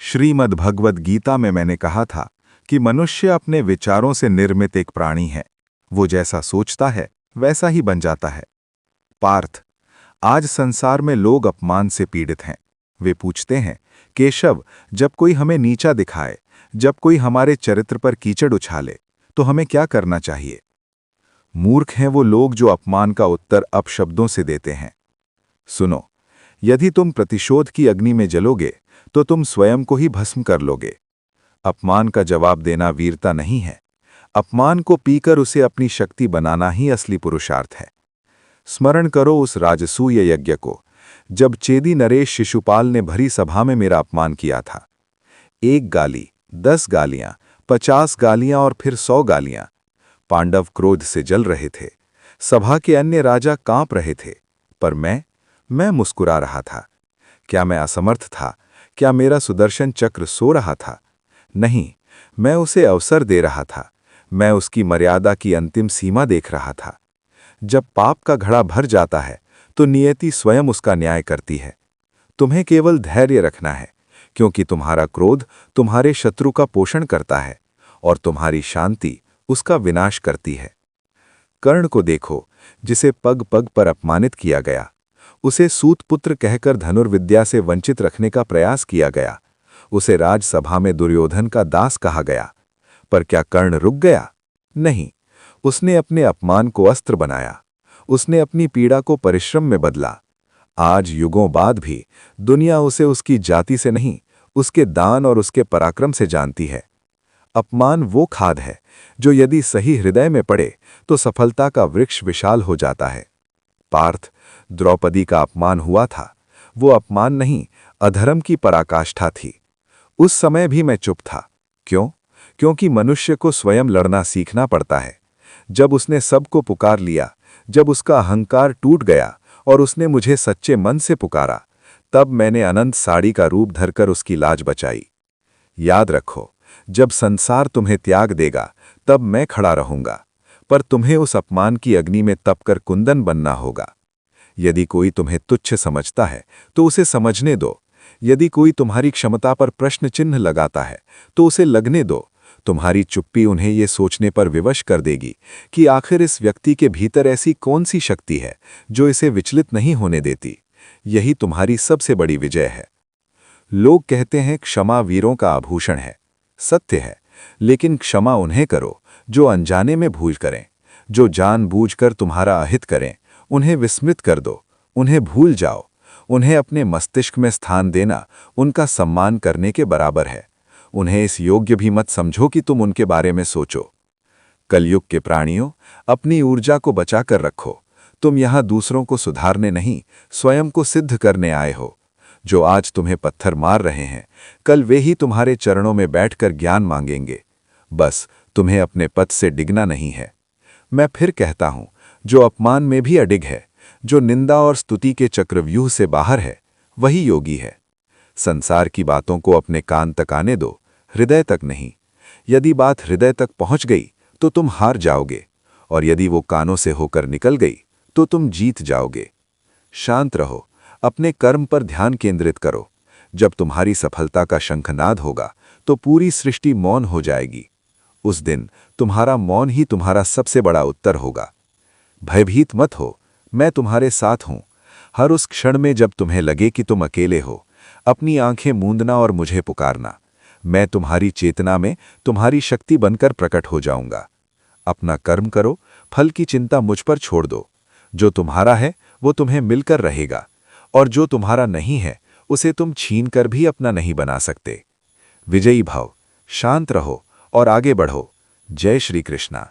श्रीमद् भगवद गीता में मैंने कहा था कि मनुष्य अपने विचारों से निर्मित एक प्राणी है। वो जैसा सोचता है वैसा ही बन जाता है। पार्थ, आज संसार में लोग अपमान से पीड़ित हैं। वे पूछते हैं, केशव, जब कोई हमें नीचा दिखाए, जब कोई हमारे चरित्र पर कीचड़ उछाले, तो हमें क्या करना चाहिए? मूर्ख हैं वो लोग जो अपमान का उत्तर अपशब्दों से देते हैं। सुनो, यदि तुम प्रतिशोध की अग्नि में जलोगे तो तुम स्वयं को ही भस्म कर लोगे। अपमान का जवाब देना वीरता नहीं है। अपमान को पीकर उसे अपनी शक्ति बनाना ही असली पुरुषार्थ है। स्मरण करो उस राजसूय यज्ञ को, जब चेदी नरेश शिशुपाल ने भरी सभा में मेरा अपमान किया था। 1 गाली, 10 गालियां, 50 गालियां और फिर 100 गालियां। पांडव क्रोध से जल रहे थे। सभा के अन्य राजा कांप रहे थे, पर मैं मुस्कुरा रहा था। क्या मैं असमर्थ था? क्या मेरा सुदर्शन चक्र सो रहा था? नहीं, मैं उसे अवसर दे रहा था। मैं उसकी मर्यादा की अंतिम सीमा देख रहा था। जब पाप का घड़ा भर जाता है तो नियति स्वयं उसका न्याय करती है। तुम्हें केवल धैर्य रखना है, क्योंकि तुम्हारा क्रोध तुम्हारे शत्रु का पोषण करता है और तुम्हारी शांति उसका विनाश करती है। कर्ण को देखो, जिसे पग पग पर अपमानित किया गया। उसे सूतपुत्र कहकर धनुर्विद्या से वंचित रखने का प्रयास किया गया। उसे राजसभा में दुर्योधन का दास कहा गया। पर क्या कर्ण रुक गया? नहीं, उसने अपने अपमान को अस्त्र बनाया। उसने अपनी पीड़ा को परिश्रम में बदला। आज युगों बाद भी दुनिया उसे उसकी जाति से नहीं, उसके दान और उसके पराक्रम से जानती है। अपमान वो खाद है जो यदि सही हृदय में पड़े तो सफलता का वृक्ष विशाल हो जाता है। पार्थ, द्रौपदी का अपमान हुआ था। वो अपमान नहीं, अधर्म की पराकाष्ठा थी। उस समय भी मैं चुप था। क्यों? क्योंकि मनुष्य को स्वयं लड़ना सीखना पड़ता है। जब उसने सबको पुकार लिया, जब उसका अहंकार टूट गया और उसने मुझे सच्चे मन से पुकारा, तब मैंने अनंत साड़ी का रूप धरकर उसकी लाज बचाई। याद रखो, जब संसार तुम्हें त्याग देगा तब मैं खड़ा रहूंगा, पर तुम्हें उस अपमान की अग्नि में तपकर कुंदन बनना होगा। यदि कोई तुम्हें तुच्छ समझता है तो उसे समझने दो। यदि कोई तुम्हारी क्षमता पर प्रश्न चिन्ह लगाता है तो उसे लगने दो। तुम्हारी चुप्पी उन्हें ये सोचने पर विवश कर देगी कि आखिर इस व्यक्ति के भीतर ऐसी कौन सी शक्ति है जो इसे विचलित नहीं होने देती। यही तुम्हारी सबसे बड़ी विजय है। लोग कहते हैं क्षमा वीरों का आभूषण है। सत्य है, लेकिन क्षमा उन्हें करो जो अनजाने में भूल करें। जो जानबूझकर तुम्हारा अहित करें, उन्हें विस्मृत कर दो, उन्हें भूल जाओ। उन्हें अपने मस्तिष्क में स्थान देना उनका सम्मान करने के बराबर है। उन्हें इस योग्य भी मत समझो कि तुम उनके बारे में सोचो। कलयुग के प्राणियों, अपनी ऊर्जा को बचाकर रखो। तुम यहां दूसरों को सुधारने नहीं, स्वयं को सिद्ध करने आए हो। जो आज तुम्हें पत्थर मार रहे हैं, कल वे ही तुम्हारे चरणों में बैठकर ज्ञान मांगेंगे। बस तुम्हें अपने पद से डिगना नहीं है। मैं फिर कहता हूं, जो अपमान में भी अडिग है, जो निंदा और स्तुति के चक्रव्यूह से बाहर है, वही योगी है। संसार की बातों को अपने कान तक आने दो, हृदय तक नहीं। यदि बात हृदय तक पहुंच गई तो तुम हार जाओगे, और यदि वो कानों से होकर निकल गई तो तुम जीत जाओगे। शांत रहो, अपने कर्म पर ध्यान केंद्रित करो। जब तुम्हारी सफलता का शंखनाद होगा तो पूरी सृष्टि मौन हो जाएगी। उस दिन तुम्हारा मौन ही तुम्हारा सबसे बड़ा उत्तर होगा। भयभीत मत हो, मैं तुम्हारे साथ हूं। हर उस क्षण में जब तुम्हें लगे कि तुम अकेले हो, अपनी आंखें मूंदना और मुझे पुकारना। मैं तुम्हारी चेतना में तुम्हारी शक्ति बनकर प्रकट हो जाऊंगा। अपना कर्म करो, फल की चिंता मुझ पर छोड़ दो। जो तुम्हारा है वो तुम्हें मिलकर रहेगा, और जो तुम्हारा नहीं है उसे तुम छीनकर भी अपना नहीं बना सकते। विजयी भव, शांत रहो और आगे बढ़ो। जय श्री कृष्णा।